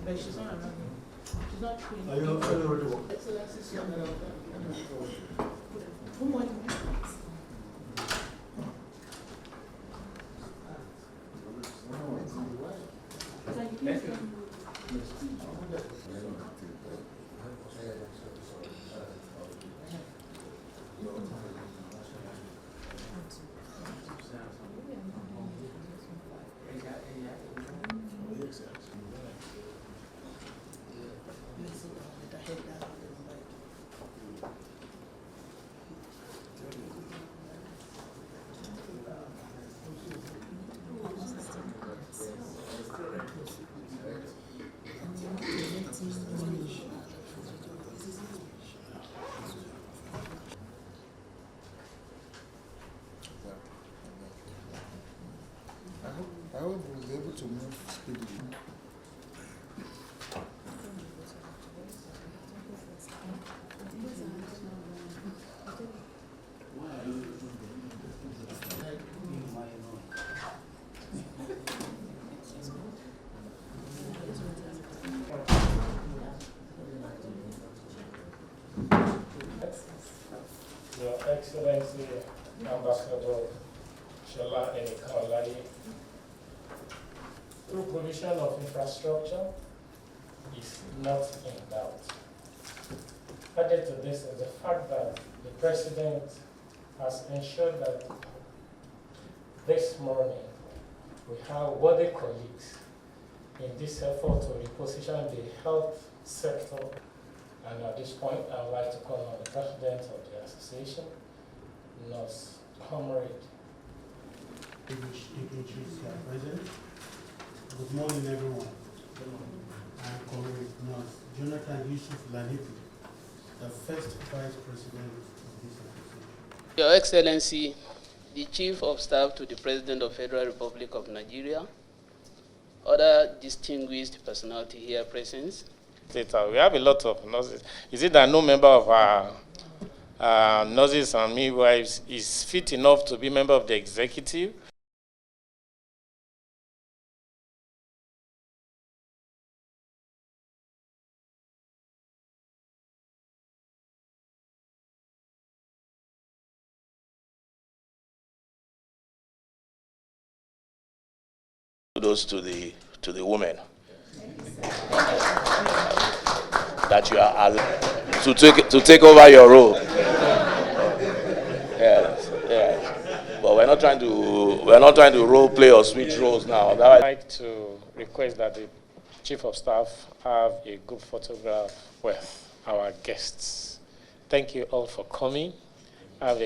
But she's not around. She's not trained. I already work. Who wants I hope we'll be able to move speedily. Your Excellency, Ambassador Shola Enikalai, through provision of infrastructure is not in doubt. Added to this is the fact that the President has ensured that this morning we have worthy colleagues in this effort to reposition the health sector. And at this point, I would like to call on the President of the Association, Nurse Comrade. President. Good morning, everyone. I'm Comrade Nurse Jonathan Yusuf Lanipi, the first Vice President of this association. Your Excellency, the Chief of Staff to the President of the Federal Republic of Nigeria, other distinguished personality here present. We have a lot of nurses. Is it that no member of our nurses and midwives is fit enough to be member of the executive? Kudos to the women that you are allowed to take over your role. Yes, yes. But we're not trying to role play or switch roles now. I'd like to request that the Chief of Staff have a good photograph with our guests. Thank you all for coming. Have a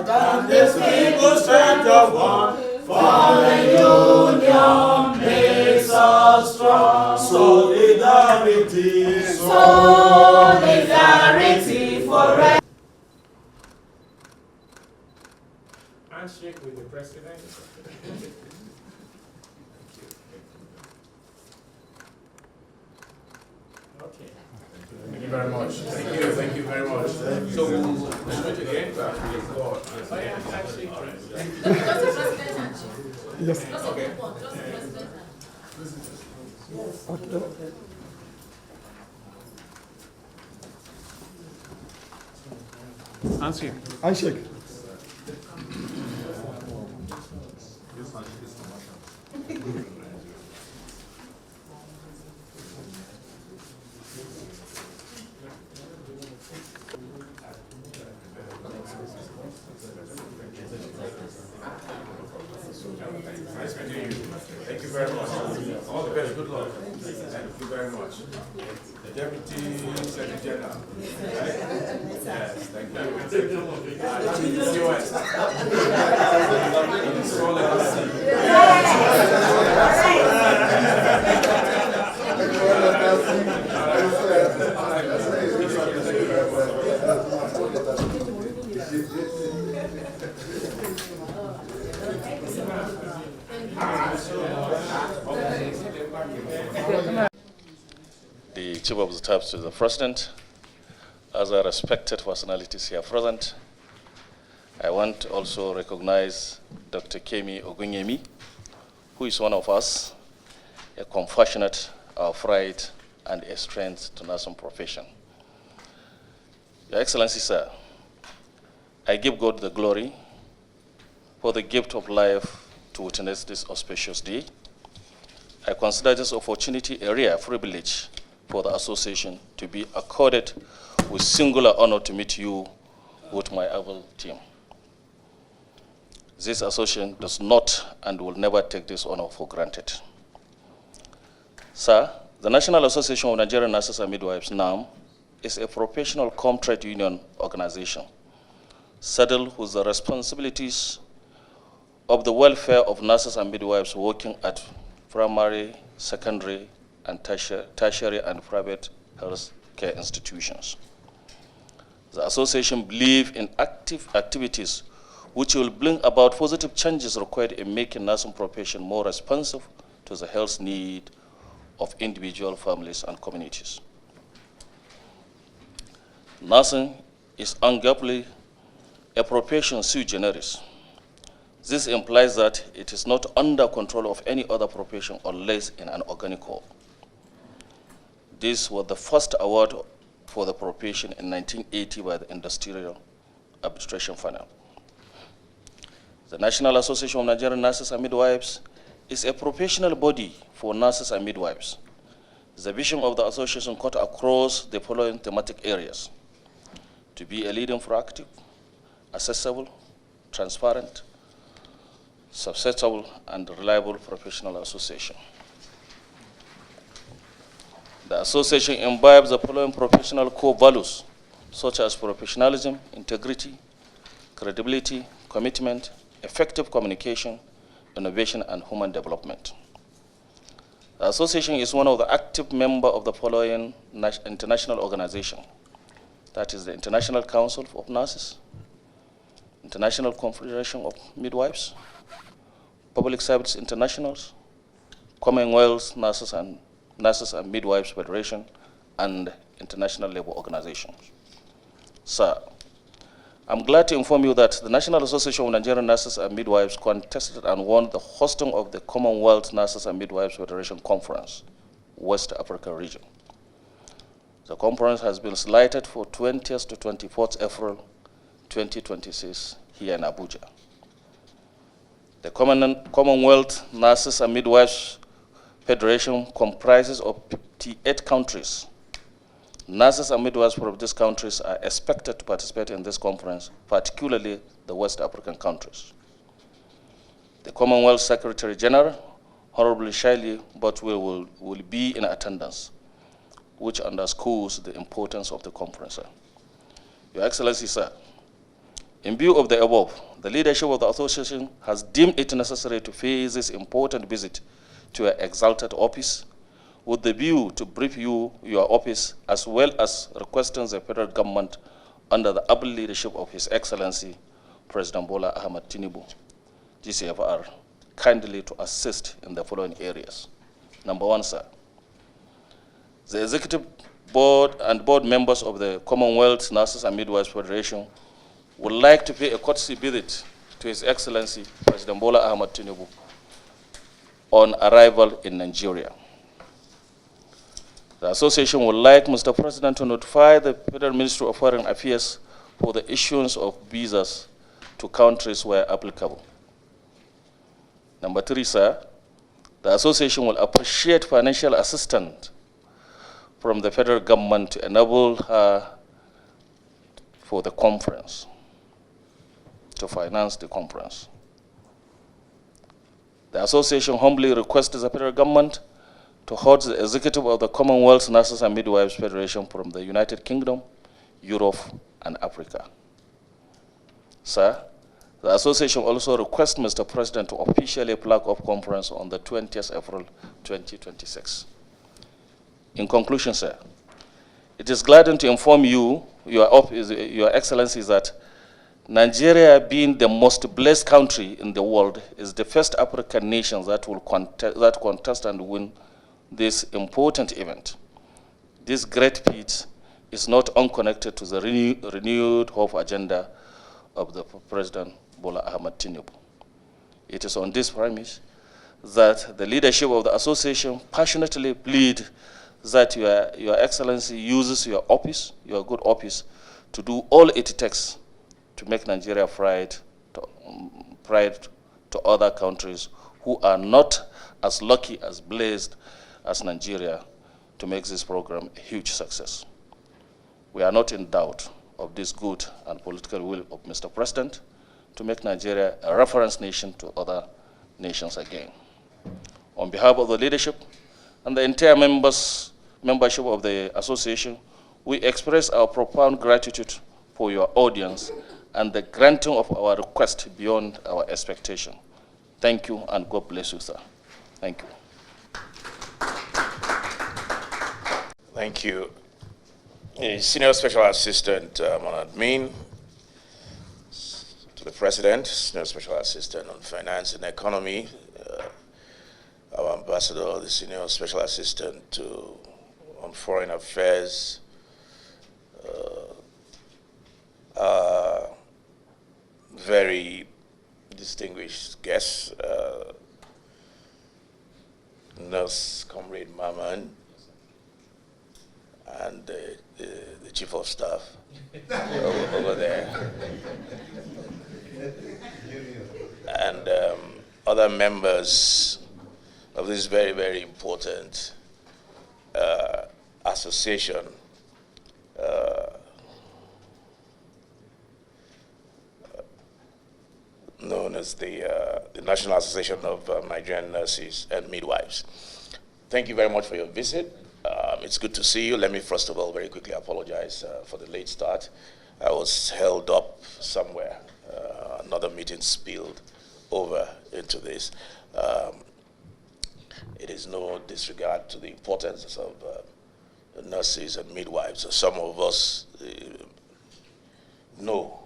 than this people strength of one, fallen union makes us strong. Solidarity, solidarity forever. handshake with the President. Okay. Thank you very much. Thank you very much. So we'll switch again. Yes. Okay. Handshake. Handshake. Nice meeting you. Thank you very much. All the best. Good luck. Thank you very much. The Deputy Secretary General. Right? Yes, thank you. The Chief of Staff to the President, other respected personalities here present. I want to also recognize Dr. Kemi Ogunyemi, who is one of us, a compassionate, our pride, and a strength to nursing profession. Your Excellency, sir, I give God the glory for the gift of life to witness this auspicious day. I consider this opportunity a rare privilege for the association to be accorded with singular honor to meet you with my able team. This association does not and will never take this honor for granted. Sir, the National Association of Nigerian Nurses and Midwives, NANNM, is a professional trade union organization saddled with the responsibilities of the welfare of nurses and midwives working at primary, secondary, and tertiary and private health care institutions. The association believes in active activities which will bring about positive changes required in making nursing profession more responsive to the health need of individual families and communities. Nursing is arguably a profession sui generis. This implies that it is not under control of any other profession unless in an organic whole. This was the first award for the profession in 1980 by the Industrial Arbitration Panel. The National Association of Nigerian Nurses and Midwives is a professional body for nurses and midwives. The vision of the association cut across the following thematic areas: to be a leading, proactive, accessible, transparent, susceptible, and reliable professional association. The association imbibes the following professional core values, such as professionalism, integrity, credibility, commitment, effective communication, innovation, and human development. The association is one of the active members of the following international organizations. That is the International Council of Nurses, International Confederation of Midwives, Public Service Internationals, Commonwealth Nurses and Midwives Federation, and International Labour Organizations. Sir, I'm glad to inform you that the National Association of Nigerian Nurses and Midwives contested and won the hosting of the Commonwealth Nurses and Midwives Federation Conference, West Africa region. The conference has been slated for 20th to 24th April 2026 here in Abuja. The Commonwealth Nurses and Midwives Federation comprises of 58 countries. Nurses and midwives from these countries are expected to participate in this conference, particularly the West African countries. The Commonwealth Secretary General, Honorable Shaili, but will be in attendance, which underscores the importance of the conference. Your Excellency, sir, in view of the above, the leadership of the association has deemed it necessary to pay this important visit to your exalted office with the view to brief you, your office, as well as requesting the federal government under the able leadership of His Excellency President Bola Ahmed Tinubu, GCFR, kindly to assist in the following areas. Number one, sir, the Executive Board and board members of the Commonwealth Nurses and Midwives Federation would like to pay a courtesy visit to His Excellency President Bola Ahmed Tinubu on arrival in Nigeria. The association would like Mr. President to notify the Federal Ministry of Foreign Affairs for the issuance of visas to countries where applicable. Number three, sir, the association will appreciate financial assistance from the federal government to enable her for the conference, to finance the conference. The association humbly requests the federal government to hold the executive of the Commonwealth Nurses and Midwives Federation from the United Kingdom, Europe, and Africa. Sir, the association also requests Mr. President to officially flag off conference on the 20th April 2026. In conclusion, sir, it is gladdened to inform you, Your Excellency, that Nigeria, being the most blessed country in the world, is the first African nation that will contest and win this important event. This great feat is not unconnected to the renewed hope agenda of the President Bola Ahmed Tinubu. It is on this premise that the leadership of the association passionately plead that Your Excellency uses your office, your good office, to do all it takes to make Nigeria pride to other countries who are not as lucky, as blessed as Nigeria, to make this program a huge success. We are not in doubt of this good and political will of Mr. President to make Nigeria a reference nation to other nations again. On behalf of the leadership and the entire membership of the association, we express our profound gratitude for your audience and the granting of our request beyond our expectation. Thank you, and God bless you, sir. Thank you. Thank you. Senior Special Assistant on Admin to the President, Senior Special Assistant on Finance and Economy, our Ambassador, the Senior Special Assistant on Foreign Affairs, very distinguished guests, Nurse Comrade Maman, and the Chief of Staff over there, and other members of this very, very important association. Known as the National Association of Nigerian Nurses and Midwives. Thank you very much for your visit. It's good to see you. Let me first of all very quickly apologize for the late start. I was held up somewhere. Another meeting spilled over into this. It is no disregard to the importance of nurses and midwives. Some of us know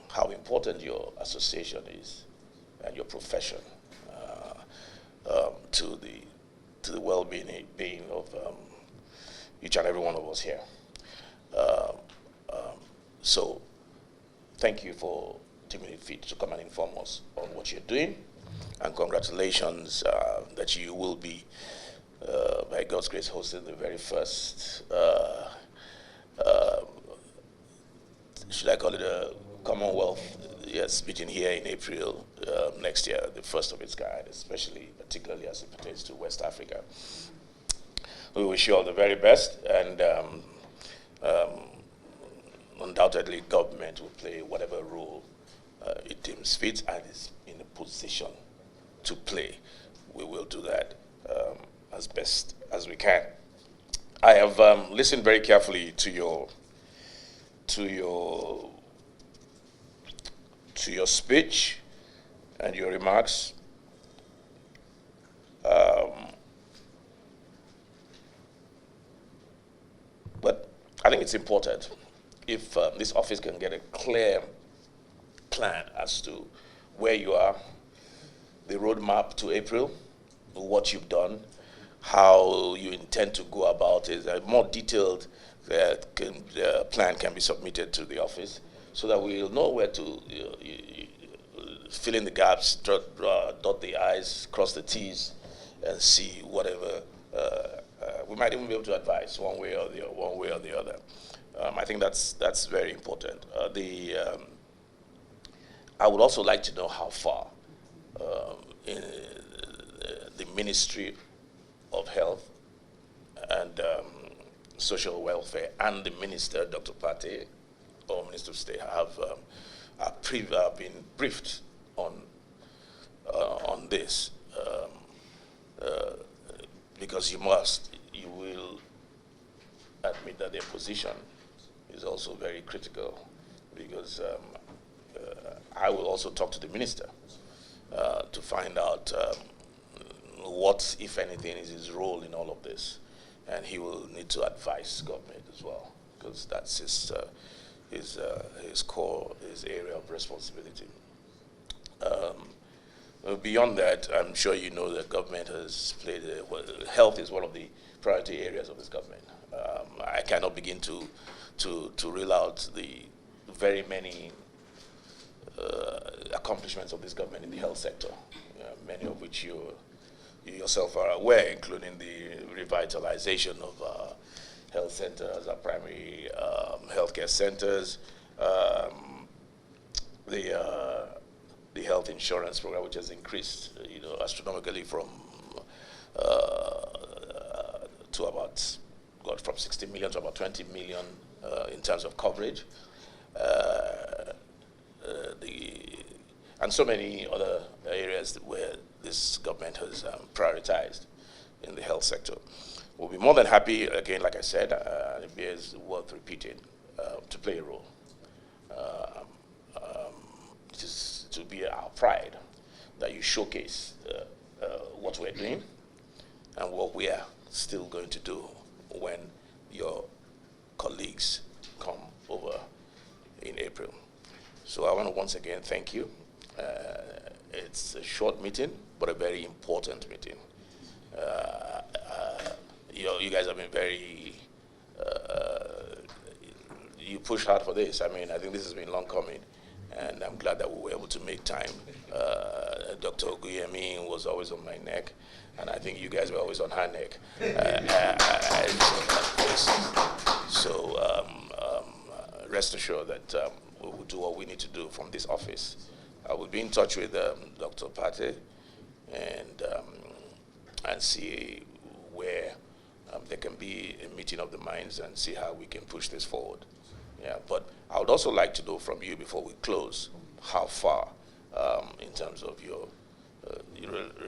how important your association is and your profession to the well-being of each and every one of us here. So thank you for taking the feet to come and inform us on what you're doing, and congratulations that you will be, by God's grace, hosting the very first should I call it a Commonwealth, yes, meeting here in April next year, the first of its kind, particularly as it pertains to West Africa. We wish you all the very best, and undoubtedly government will play whatever role it deems fit and is in a position to play. We will do that as best as we can. I have listened very carefully to your speech and your remarks. But I think it's important if this office can get a clear plan as to where you are, the roadmap to April, what you've done, how you intend to go about it. A more detailed plan can be submitted to the office so that we'll know where to fill in the gaps, dot the I's, cross the T's, and see whatever. We might even be able to advise one way or the other. I think that's very important. I would also like to know how far in the Ministry of Health and Social Welfare and the Minister, Dr. Pate, or Minister of State, have been briefed on this, because you will admit that their position is also very critical, because I will also talk to the minister to find out what, if anything, is his role in all of this. And he will need to advise government as well, because that's his area of responsibility. Beyond that, I'm sure you know that government has played, health is one of the priority areas of this government. I cannot begin to reel out the very many accomplishments of this government in the health sector, many of which you yourself are aware, including the revitalization of health centers, our primary healthcare centers, the health insurance program, which has increased, astronomically from to about, from 60 million to about 20 million in terms of coverage, and so many other areas where this government has prioritized in the health sector. We'll be more than happy, again, like I said, it is worth repeating, to play a role. It is to be our pride that you showcase what we're doing and what we are still going to do when your colleagues come over in April. So I want to once again thank you. It's a short meeting, but a very important meeting. You guys have been very, you pushed hard for this. I mean, I think this has been long coming, and I'm glad that we were able to make time. Dr. Oguyemi was always on my neck, and I think you guys were always on her neck. So rest assured that we will do what we need to do from this office. I will be in touch with Dr. Pate and see where there can be a meeting of the minds and see how we can push this forward. Yeah, but I would also like to know from you before we close how far, in terms of your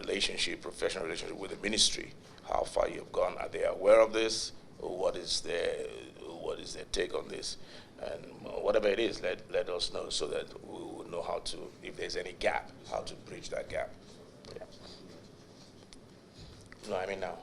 relationship, professional relationship with the ministry, how far you've gone. Are they aware of this? Or what is their take on this? And whatever it is, let us know so that we will know how to, if there's any gap, how to bridge that gap. Yeah. No, I mean now.